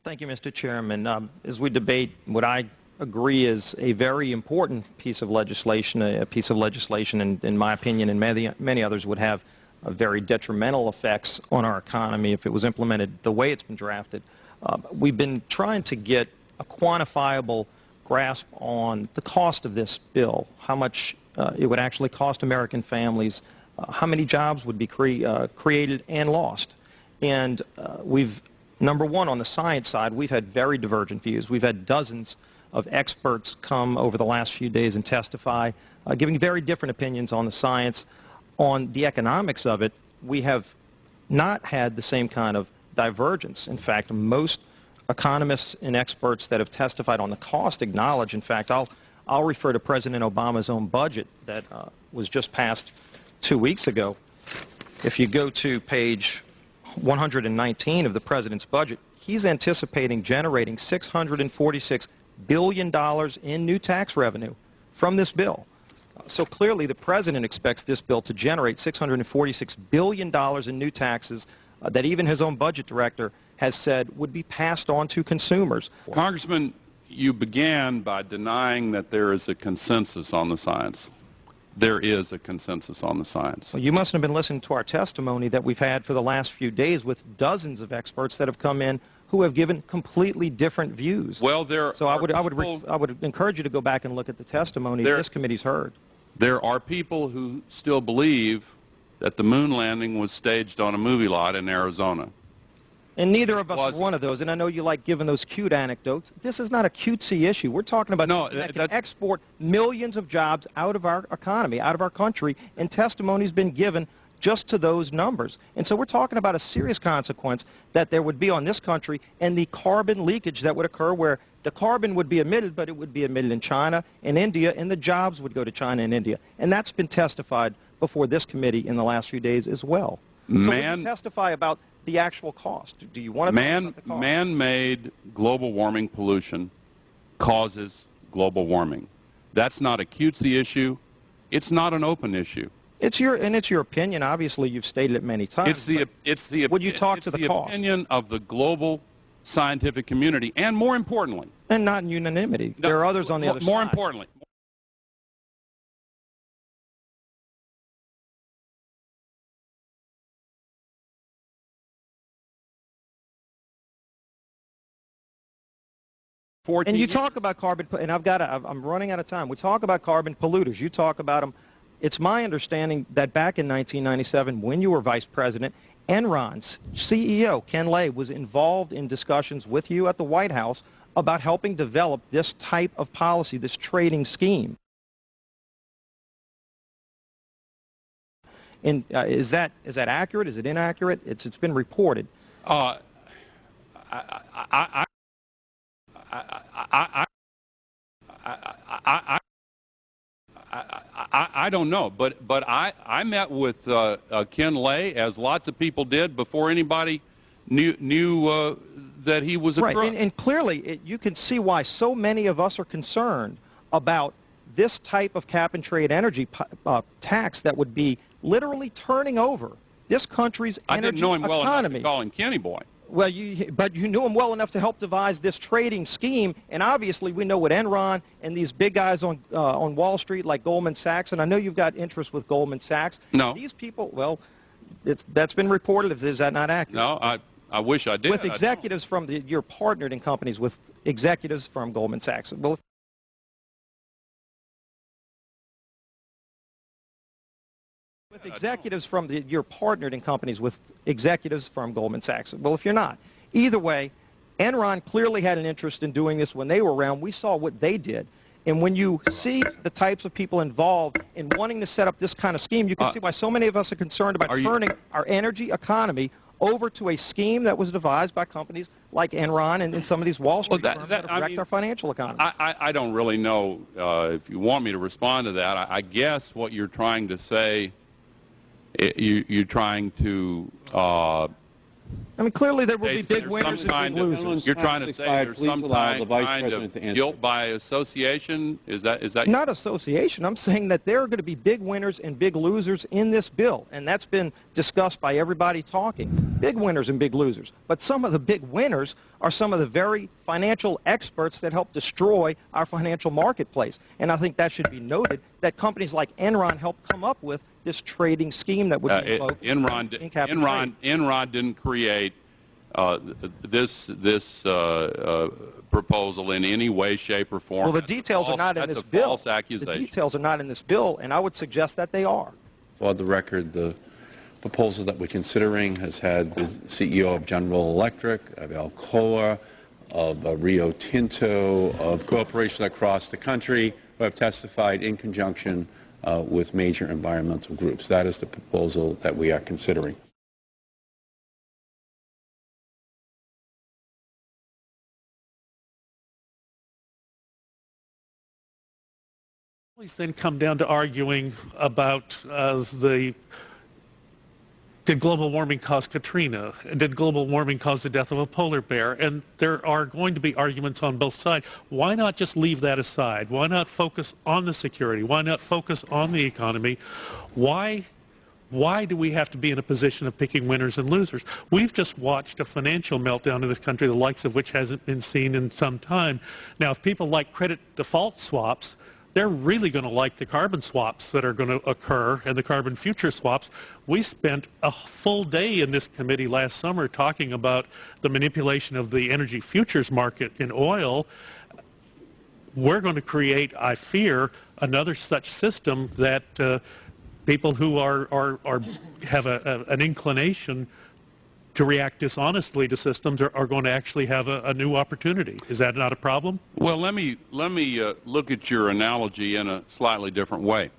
Thank you, Mr. Chairman. As we debate what I agree is a very important piece of legislation, and in my opinion and many others would have very detrimental effects on our economy if it was implemented the way it's been drafted. We've been trying to get a quantifiable grasp on the cost of this bill, how much it would actually cost American families, how many jobs would be created and lost. And number one, on the science side, we've had very divergent views. We've had dozens of experts come over the last few days and testify, giving very different opinions on the science. On the economics of it, we have not had the same kind of divergence. In fact, most economists and experts that have testified on the cost acknowledge, in fact, I'll refer to President Obama's own budget that was just passed 2 weeks ago. If you go to page 119 of the President's budget, he's anticipating generating $646 billion in new tax revenue from this bill. So clearly the President expects this bill to generate $646 billion in new taxes that even his own budget director has said would be passed on to consumers. Congressman, you began by denying that there is a consensus on the science. There is a consensus on the science. Well, you mustn't have been listening to our testimony that we've had for the last few days with dozens of experts that have come in who have given completely different views. Well, I would encourage you to go back and look at the testimony this committee's heard. There are people who still believe that the moon landing was staged on a movie lot in Arizona. And neither of us are one of those, and I know you like giving those cute anecdotes. This is not a cutesy issue. We're talking about that can export millions of jobs out of our economy, out of our country, and testimony's been given just to those numbers. And so we're talking about a serious consequence that there would be on this country and the carbon leakage that would occur where the carbon would be emitted, but it would be emitted in China and India, and the jobs would go to China and India. And that's been testified before this committee in the last few days as well. So would you testify about the actual cost? Do you want to talk about the cost? Man-made global warming pollution causes global warming. That's not a cutesy issue. It's not an open issue. It's your opinion. Obviously, you've stated it many times. Would you talk to the cost? Opinion of the global scientific community, and more importantly, and not in unanimity. There are others on the other side. More importantly. And you talk about carbon, and I'm running out of time. We talk about carbon polluters. You talk about them. It's my understanding that back in 1997, when you were vice president, Enron's CEO, Ken Lay, was involved in discussions with you at the White House about helping develop this type of policy, this trading scheme. And is that accurate? Is it inaccurate? It's been reported. I don't know, but I met with Ken Lay, as lots of people did, before anybody knew that he was a crook. Right, and clearly you can see why so many of us are concerned about this type of cap-and-trade energy tax that would be literally turning over this country's energy economy. I didn't know him well enough to call him Kenny Boy. Well, but you knew him well enough to help devise this trading scheme, and obviously we know what Enron and these big guys on Wall Street like Goldman Sachs, and I know you've got interest with Goldman Sachs. No. These people, well, that's been reported. Is that not accurate? No, I wish I did. With executives from you're partnered in companies with executives from Goldman Sachs. Well, you're partnered in companies with executives from Goldman Sachs. Well, if you're not. Either way, Enron clearly had an interest in doing this when they were around. We saw what they did. And when you see the types of people involved in wanting to set up this kind of scheme, you can see why so many of us are concerned about turning our energy economy over to a scheme that was devised by companies like Enron and some of these Wall Street firms that wrecked our financial economy. I don't really know if you want me to respond to that. I guess what you're trying to say, you're trying to I mean, clearly there will be Jason, big there's winners some and big kind of- losers. You're trying to say there's Please some allow the Vice kind President to of answer. guilt by association? Is that Not association. I'm saying that there are going to be big winners and big losers in this bill, and that's been discussed by everybody talking. Big winners and big losers. But some of the big winners are some of the very financial experts that help destroy our financial marketplace. And I think that should be noted, that companies like Enron helped come up with this trading scheme that would be invoked in cap and trade. Enron didn't create this proposal in any way, shape, or form. Well, the details are not in this bill. That's a false accusation. The details are not in this bill, and I would suggest that they are. For the record, the proposal that we're considering has had the CEO of General Electric, of Alcoa, of Rio Tinto, of corporations across the country who have testified in conjunction with major environmental groups. That is the proposal that we are considering. Then come down to arguing about did global warming cause Katrina? Did global warming cause the death of a polar bear? And there are going to be arguments on both sides. Why not just leave that aside? Why not focus on the security? Why not focus on the economy? Why do we have to be in a position of picking winners and losers? We've just watched a financial meltdown in this country, the likes of which hasn't been seen in some time. Now, if people like credit default swaps, they're really going to like the carbon swaps that are going to occur and the carbon future swaps. We spent a full day in this committee last summer talking about the manipulation of the energy futures market in oil. We're going to create, I fear, another such system that people who have an inclination to react dishonestly to systems are going to actually have a new opportunity. Is that not a problem? Well, let me look at your analogy in a slightly different way.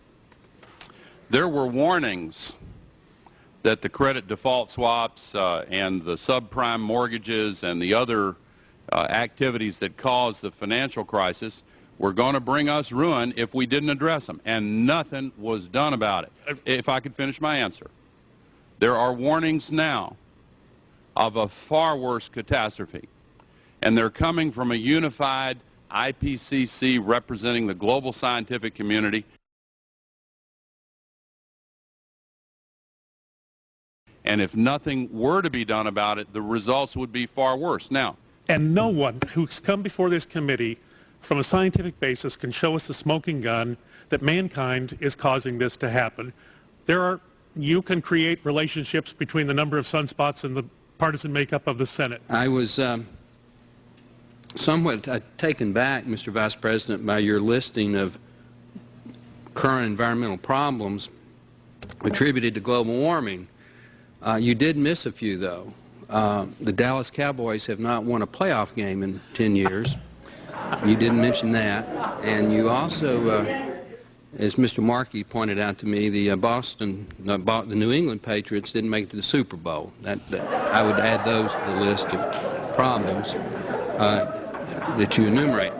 There were warnings that the credit default swaps and the subprime mortgages and the other activities that caused the financial crisis were going to bring us ruin if we didn't address them, and nothing was done about it. If I could finish my answer. There are warnings now of a far worse catastrophe, and they're coming from a unified IPCC representing the global scientific community. And if nothing were to be done about it, the results would be far worse. Now, and no one who's come before this committee from a scientific basis can show us the smoking gun that mankind is causing this to happen. You can create relationships between the number of sunspots and the partisan makeup of the Senate. I was somewhat taken back, Mr. Vice President, by your listing of current environmental problems attributed to global warming. You did miss a few, though. The Dallas Cowboys have not won a playoff game in 10 years. You didn't mention that. And you also, as Mr. Markey pointed out to me, the the New England Patriots didn't make it to the Super Bowl. I would add those to the list of problems that you enumerate.